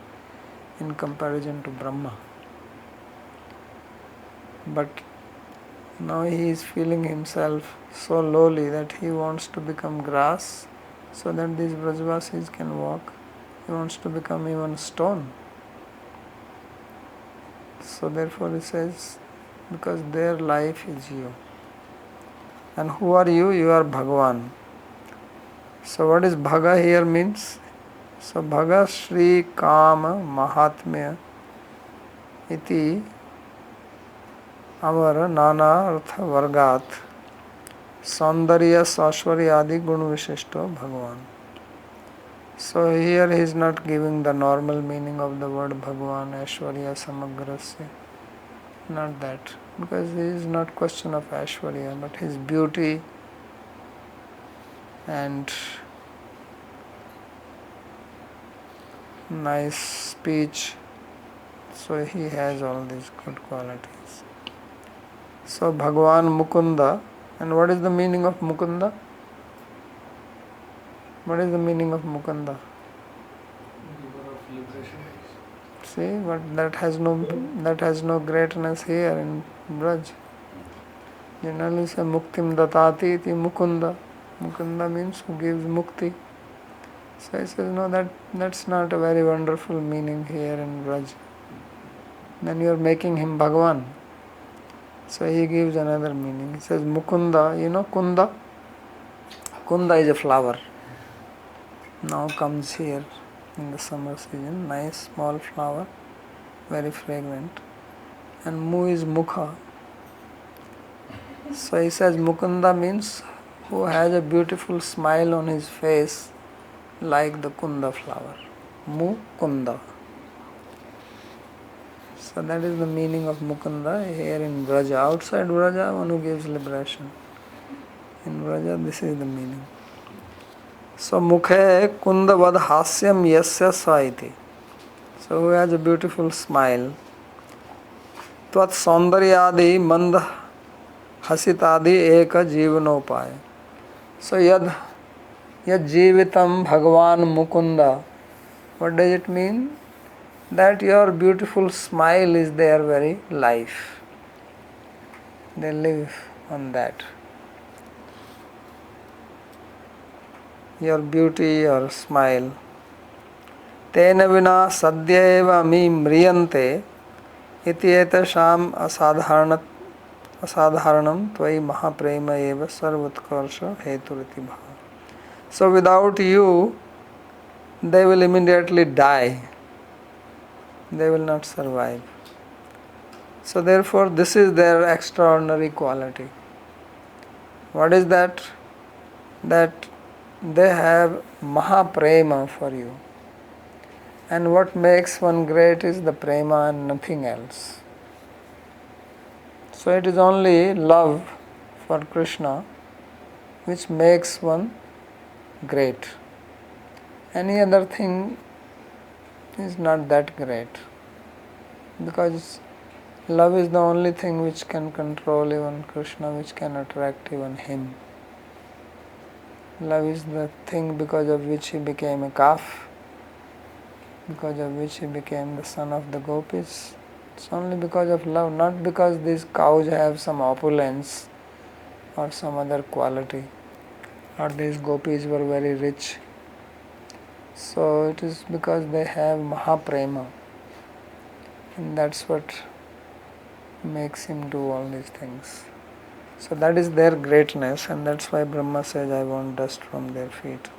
in comparison to Brahma? But now he is feeling himself so lowly that he wants to become grass so that these Vrajvasis can walk. He wants to become even stone. So therefore he says, because their life is you. And who are you? You are Bhagavan. So what is Bhaga here means? So Bhaga Shri Kama Mahatmya iti Amara Nana Artha Vargat Saundarya Sashwarya Adi Gun Vishishto Bhagavan. So here he is not giving the normal meaning of the word Bhagavan, Aishwarya Samagrasya. Not that, because it is not question of Aishwarya, but his beauty and nice speech. So he has all these good qualities. So Bhagavan Mukunda. And what is the meaning of Mukunda? What is the meaning of Mukunda? See, but that has no greatness here in Braj. Generally say Muktim Datati iti Mukunda. Mukunda means who gives mukti. So he says, no, that's not a very wonderful meaning here in Braj. Then you are making him Bhagavan. So he gives another meaning. He says Mukunda, you know Kunda? Kunda is a flower. Now comes here in the summer season, nice small flower, very fragrant. And Mu is Mukha. So he says Mukunda means who has a beautiful smile on his face like the Kunda flower. Mukunda. So that is the meaning of Mukunda here in Braja. Outside Braja, one who gives liberation. In Braja, this is the meaning. So Mukhe Kunda vad hasyam yasya saiti. So who has a beautiful smile. Tvat saundaryadi mand hasitadi eka jivanopaya. So yad jivitam Bhagavan Mukunda. What does it mean? That your beautiful smile is their very life. They live on that. Your beauty, your smile. Tena vina sadyeva mi mriyante iti etasham asadharanam tvai mahaprema eva sarvatkarsha heturiti bhava. So without you, they will immediately die. They will not survive. So therefore this is their extraordinary quality. What is that? That they have mahaprema for you. And what makes one great is the prema and nothing else. So it is only love for Krishna which makes one great. Any other thing is not that great, because love is the only thing which can control even Krishna, which can attract even him. Love is the thing because of which he became a calf, because of which he became the son of the gopis. It's only because of love, not because these cows have some opulence or some other quality, or these gopis were very rich. So it is because they have mahaprema, and that's what makes him do all these things. So that is their greatness, and that's why Brahma says, I want dust from their feet.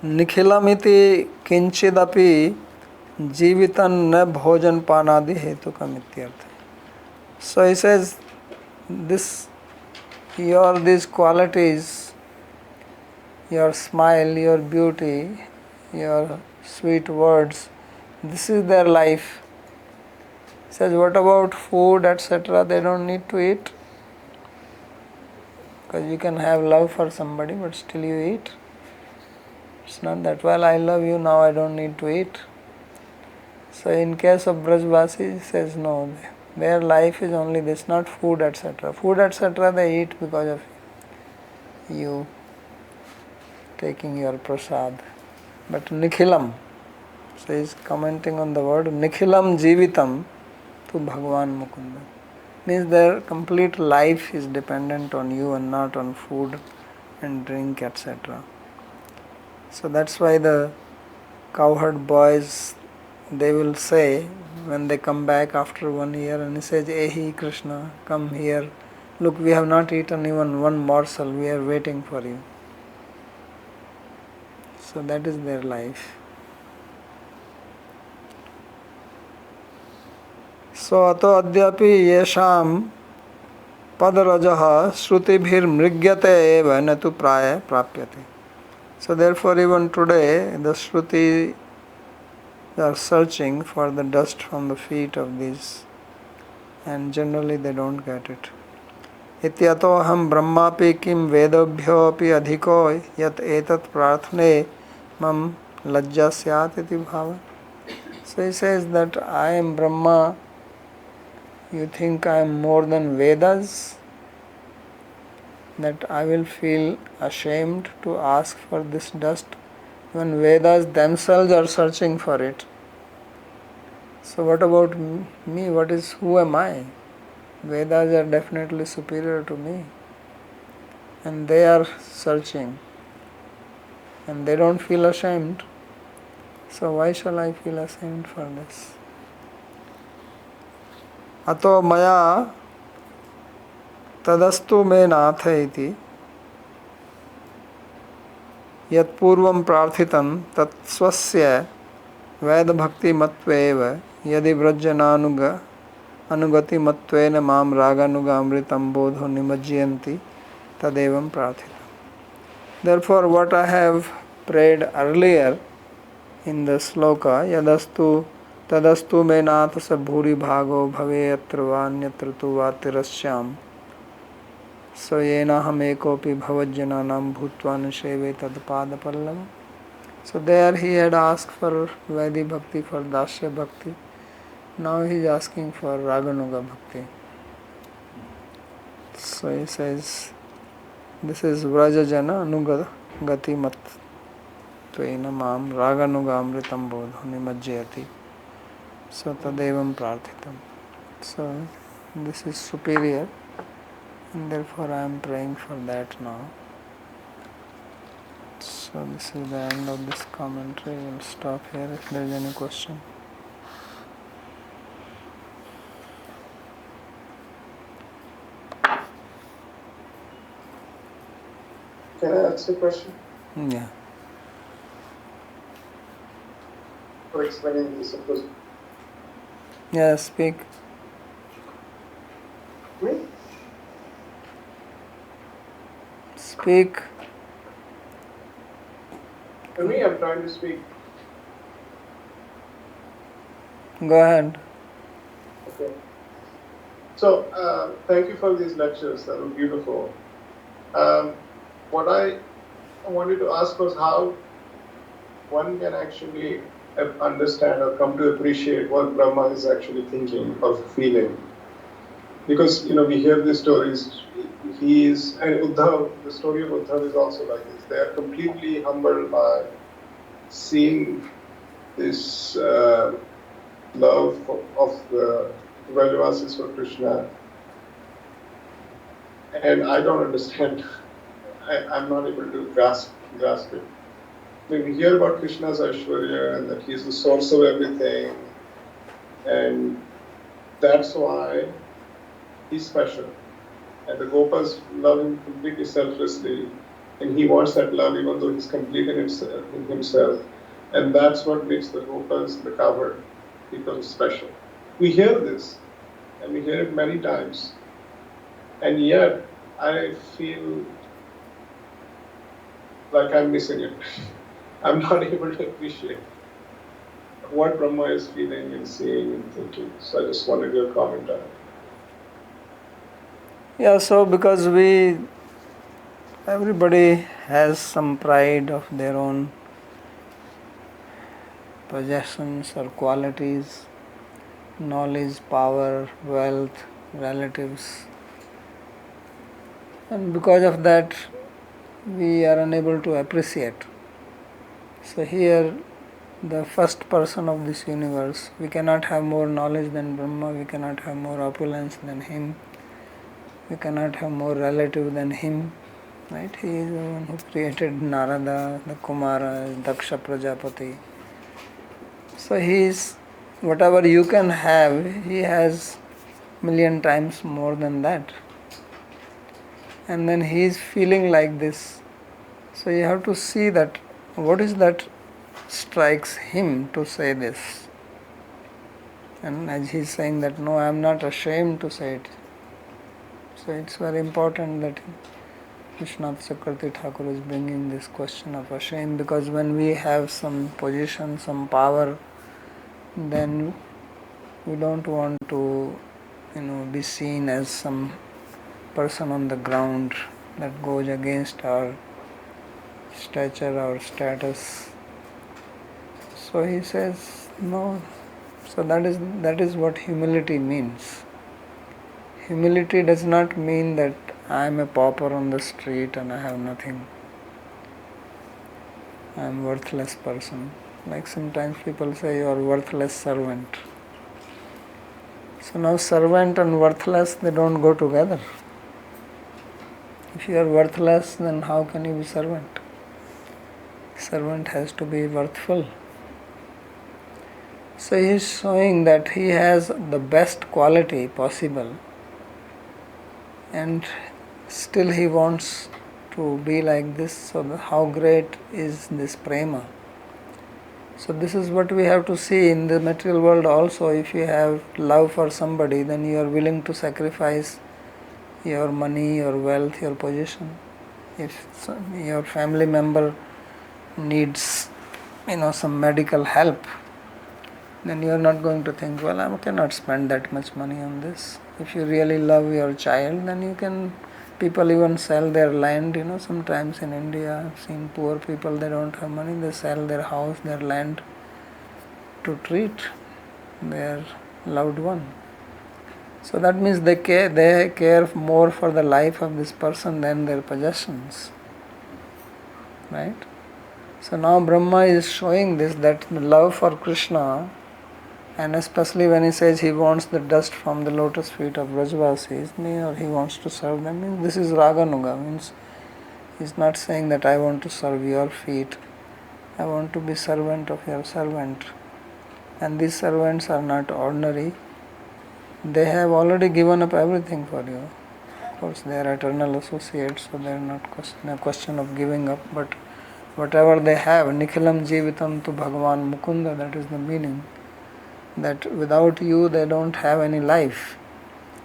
Nikhilamiti kinchidapi jivitan na bhojan panadi hetukam ityartha. So he says, these qualities your smile, your beauty, your sweet words. This is their life. He says, what about food, etc.? They don't need to eat. Because you can have love for somebody, but still you eat. It's not that, well, I love you, now I don't need to eat. So in case of Brajvasi, he says, no, their life is only this, not food, etc. Food, etc. they eat because of you taking your prasad. But Nikhilam, so he is commenting on the word Nikhilam Jivitam to Bhagavan Mukunda. Means their complete life is dependent on you and not on food and drink, etc. So that's why the cowherd boys, they will say when they come back after 1 year, and he says, Ehi Krishna, come here. Look, we have not eaten even one morsel, we are waiting for you. So that is their life. So ato adyapi yesham padarajaha shrutibhir mrigyate eva natu praya prapyate. So therefore even today the Shruti are searching for the dust from the feet of these, and generally they don't get it. Ityato ham brahmapi kim vedabhyo api adhiko yat etat prarthane mam lajja syat iti bhava. So he says that I am Brahma, you think I am more than Vedas, that I will feel ashamed to ask for this dust when Vedas themselves are searching for it. So what about me? Who am I? Vedas are definitely superior to me, and they are searching and they don't feel ashamed. So why shall I feel ashamed for this? Ato maya tadastu me natha iti yat purvam prarthitam tat swasya veda bhakti matva yadi vrajjananuga anugati matvena mam raganuga amritam bodho nimajyanti tadevam prarthitam. Therefore what I have prayed earlier in the sloka, yadastu tadastu me natha sa bhuri bhago bhave yatra vanyatra tu vatirashyam. So yena ham ekopi bhavajjananam bhutva nisheve tad pada pallava. So there he had asked for Vaidhi Bhakti, for Dasya Bhakti. Now he is asking for Raganuga Bhakti. So he says, this is Vrajajana Anugati Mat Tvena Mam Raganuga Amritam Bodho Nimajjayati. So Tadevam Prarthitam. So this is superior, and therefore I am praying for that now. So this is the end of this commentary. We will stop here if there is any question. Can I ask a question? Yeah. For explaining this, of course. Yeah, speak. Me? Speak. For me, I'm trying to speak. Go ahead. Okay. So, thank you for these lectures. That were beautiful. What I wanted to ask was how one can actually understand or come to appreciate what Brahma is actually thinking or feeling. Because, we hear these stories. And Uddhav, the story of Uddhav is also like this. They are completely humbled by seeing this love of the Vrajavasis for Krishna. And I don't understand. I'm not able to grasp it. When we hear about Krishna's Aishwarya and that he's the source of everything, and that's why he's special. And the Gopas love him completely selflessly, and he wants that love even though he's complete in himself. And that's what makes the Gopas, the cowherd, become special. We hear this, and we hear it many times. And yet, I feel like I'm missing it. I'm not able to appreciate what Brahma is feeling and seeing and thinking. So I just wanted your comment on it. Yeah, so because everybody has some pride of their own possessions or qualities, knowledge, power, wealth, relatives. And because of that, we are unable to appreciate. So here, the first person of this universe, we cannot have more knowledge than Brahma, we cannot have more opulence than him, we cannot have more relative than him. Right? He is the one who created Narada, the Kumara, Daksha Prajapati. So he is, whatever you can have, he has million times more than that. And then he is feeling like this. So you have to see that what is that strikes him to say this. And as he is saying that, no, I am not ashamed to say it. So it's very important that Vishwanath Chakravarti Thakur is bringing this question of shame, because when we have some position, some power, then we don't want to, be seen as some person on the ground that goes against our stature, our status. So he says, no. So that is what humility means. Humility does not mean that I am a pauper on the street and I have nothing. I am a worthless person. Like sometimes people say you are a worthless servant. So now servant and worthless, they don't go together. If you are worthless, then how can you be servant? Servant has to be worthful. So he is showing that he has the best quality possible, and still he wants to be like this. So how great is this prema? So this is what we have to see in the material world also. If you have love for somebody, then you are willing to sacrifice your money, your wealth, your position. If your family member needs, some medical help, then you are not going to think, well, I cannot spend that much money on this. If you really love your child, then you can. People even sell their land, sometimes in India I've seen poor people, they don't have money, they sell their house, their land to treat their loved one. So that means they care more for the life of this person than their possessions. Right? So now Brahma is showing this, that the love for Krishna, and especially when he says he wants the dust from the lotus feet of Brajvasis, or he wants to serve them, means this is Raganuga, means he's not saying that I want to serve your feet, I want to be servant of your servant. And these servants are not ordinary, they have already given up everything for you. Of course they are eternal associates, so they are not a question of giving up, but whatever they have, Nikhilam Jivitam tu Bhagavan Mukunda, that is the meaning. That without you they don't have any life.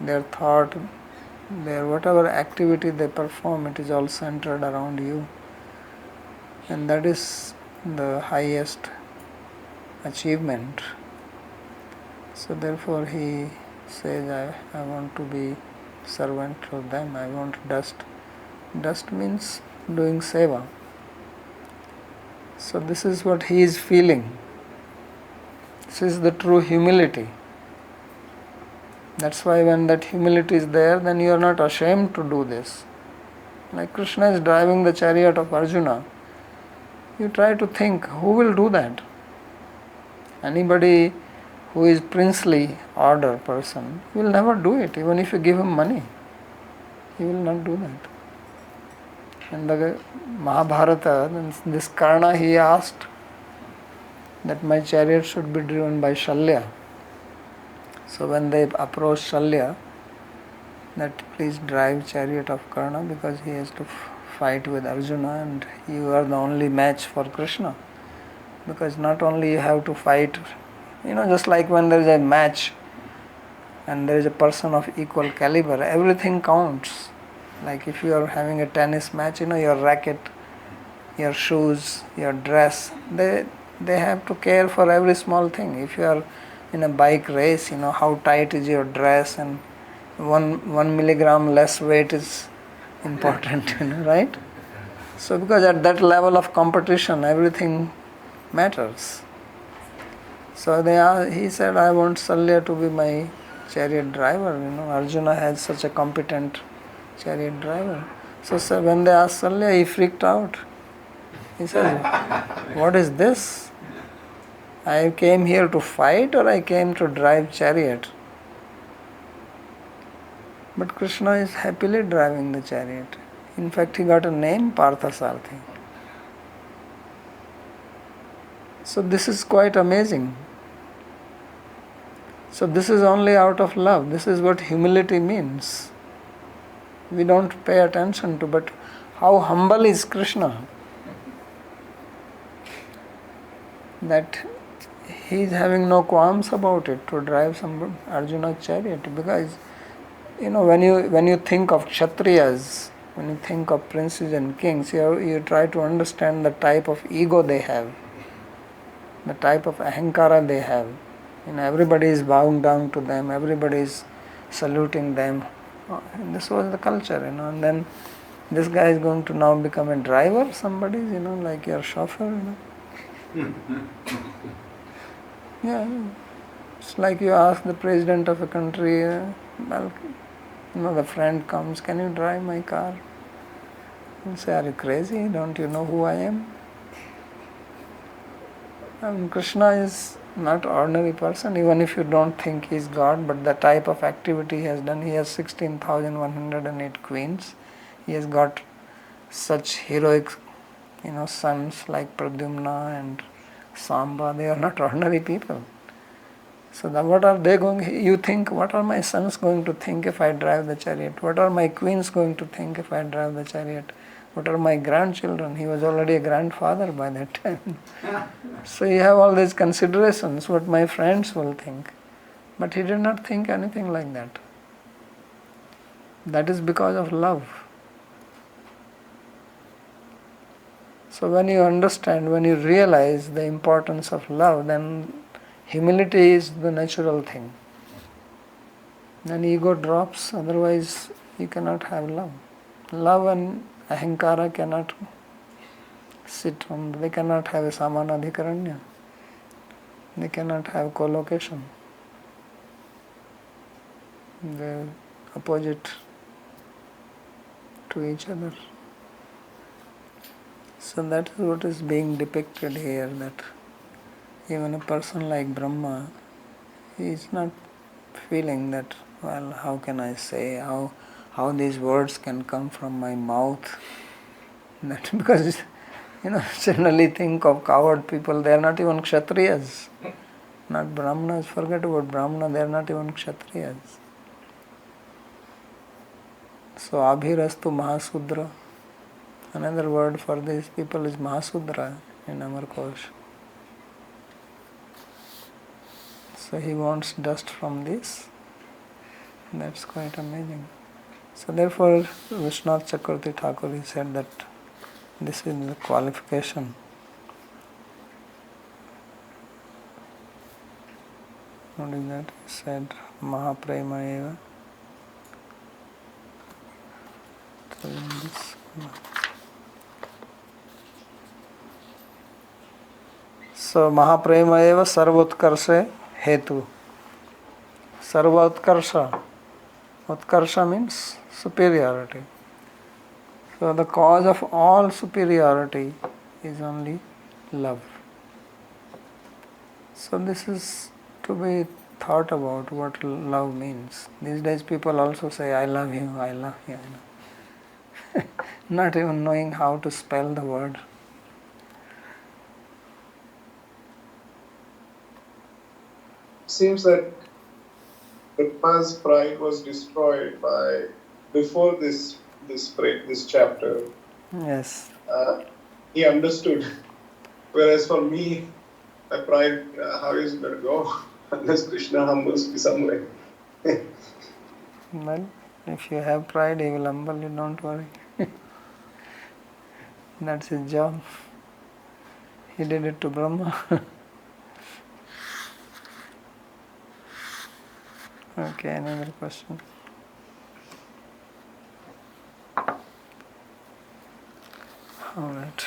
Their thought, their whatever activity they perform, it is all centered around you. And that is the highest achievement. So therefore he says, I want to be servant to them, I want dust. Dust means doing seva. So this is what he is feeling. This is the true humility. That's why when that humility is there, then you are not ashamed to do this. Like Krishna is driving the chariot of Arjuna. You try to think, who will do that? Anybody who is princely order person will never do it, even if you give him money. He will not do that. In the Mahabharata, this Karna, he asked that my chariot should be driven by Shalya. So when they approached Shalya, that please drive chariot of Karna, because he has to fight with Arjuna and you are the only match for Krishna. Because not only you have to fight, just like when there is a match and there is a person of equal caliber, everything counts. Like if you are having a tennis match, your racket, your shoes, your dress. They have to care for every small thing. If you are in a bike race, how tight is your dress, and one milligram less weight is important, right? So because at that level of competition, everything matters. So he said, I want Salya to be my chariot driver. Arjuna has such a competent chariot driver. So when they asked Salya, he freaked out. He says, what is this? I came here to fight, or I came to drive chariot? But Krishna is happily driving the chariot. In fact, he got a name, Parthasarthi. So this is quite amazing. So this is only out of love. This is what humility means. We don't pay attention to, but how humble is Krishna? That he is having no qualms about it to drive some Arjuna's chariot, because when you think of Kshatriyas, when you think of princes and kings, you try to understand the type of ego they have, the type of ahankara they have. Everybody is bowing down to them, everybody is saluting them. And this was the culture, and then this guy is going to now become a driver, somebody, like your chauffeur, Yeah, it's like you ask the president of a country, the friend comes, can you drive my car? You say, are you crazy? Don't you know who I am? Krishna is not ordinary person, even if you don't think he is God, but the type of activity he has done. He has 16,108 queens. He has got such heroic, sons like Pradyumna and Samba. They are not ordinary people. So what are they going? You think, what are my sons going to think if I drive the chariot? What are my queens going to think if I drive the chariot? What are my grandchildren? He was already a grandfather by that time. So you have all these considerations, what my friends will think. But he did not think anything like that. That is because of love. So when you understand, when you realize the importance of love, then humility is the natural thing. Then ego drops, otherwise you cannot have love. Love and ahankara cannot sit on, they cannot have a samanadhikaranya. They cannot have collocation. They are opposite to each other. So that is what is being depicted here, that even a person like Brahma, he is not feeling that, well, how can I say, how these words can come from my mouth. That because, generally think of coward people, they are not even Kshatriyas. Not Brahmanas, forget about Brahmana, they are not even Kshatriyas. So Abhirastu Mahasudra, another word for these people is Mahasudra in Amarkosh. So he wants dust from this. That's quite amazing. So therefore Vishwanath Chakravarti Thakur, he said that this is the qualification. What is that? He said Mahaprema eva. So Mahaprema eva sarvotkarshe hetu. Sarva utkarsha. Utkarsha means superiority. So the cause of all superiority is only love. So this is to be thought about, what love means. These days people also say, I love you, I love you. Not even knowing how to spell the word. Seems that Brahma's pride was destroyed before this chapter. Yes. He understood. Whereas for me, my pride, how is it going to go unless Krishna humbles me some way? Well, if you have pride, he will humble you, don't worry. That's his job. He did it to Brahma. Okay, another question. Alright.